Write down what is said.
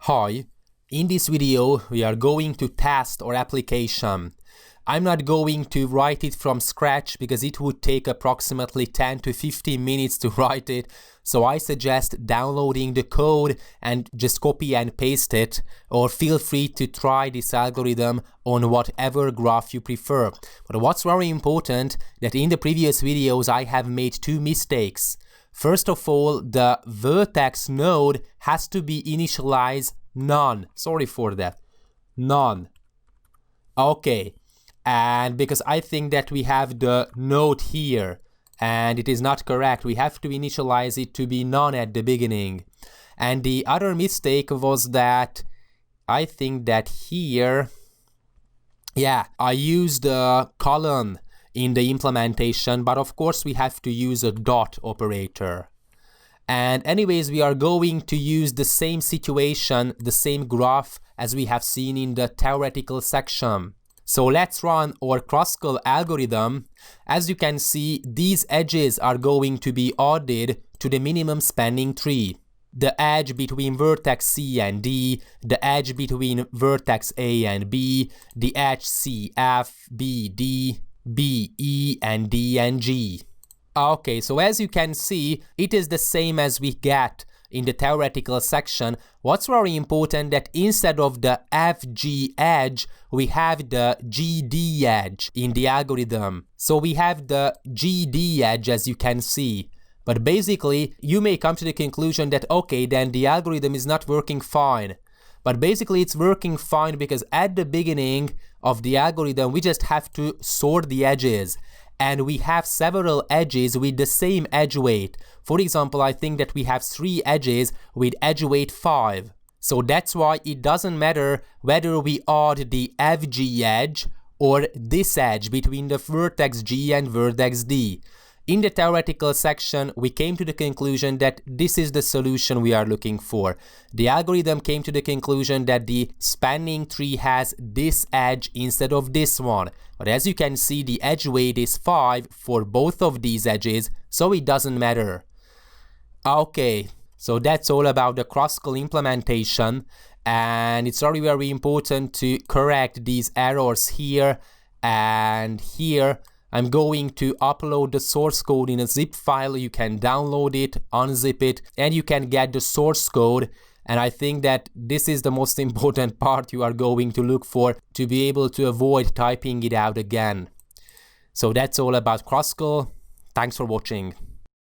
Hi, in this video we are going to test our application. I'm not going to write it from scratch because it would take approximately 10 to 15 minutes to write it, so I suggest downloading the code and just copy and paste it, or feel free to try this algorithm on whatever graph you prefer. But what's very important that in the previous videos I have made two mistakes. First of all, the vertex node has to be initialized none. Sorry for that. None. Okay. And because I think that we have the node here and it is not correct, we have to initialize it to be none at the beginning. And the other mistake was that I think that here, I used a colon in the implementation, but of course we have to use a dot operator. And anyways, we are going to use the same situation, the same graph as we have seen in the theoretical section. So let's run our Kruskal algorithm. As you can see, these edges are going to be added to the minimum spanning tree. The edge between vertex C and D, the edge between vertex A and B, the edge C, F, B, D, B, E, and D and G. Okay, so as you can see, it is the same as we get in the theoretical section. What's very important that instead of the FG edge, we have the GD edge in the algorithm. So we have the GD edge, as you can see. But basically, you may come to the conclusion that, okay, then the algorithm is not working fine. But basically, it's working fine because at the beginning of the algorithm, we just have to sort the edges. And we have several edges with the same edge weight. For example, I think that we have 3 edges with edge weight 5. So that's why it doesn't matter whether we add the FG edge or this edge between the vertex G and vertex D. In the theoretical section, we came to the conclusion that this is the solution we are looking for. The algorithm came to the conclusion that the spanning tree has this edge instead of this one. But as you can see, the edge weight is 5 for both of these edges, so it doesn't matter. Okay, so that's all about the Kruskal implementation. And it's very, very important to correct these errors here and here. I'm going to upload the source code in a zip file. You can download it, unzip it, and you can get the source code. And I think that this is the most important part you are going to look for to be able to avoid typing it out again. So that's all about Kruskal. Thanks for watching.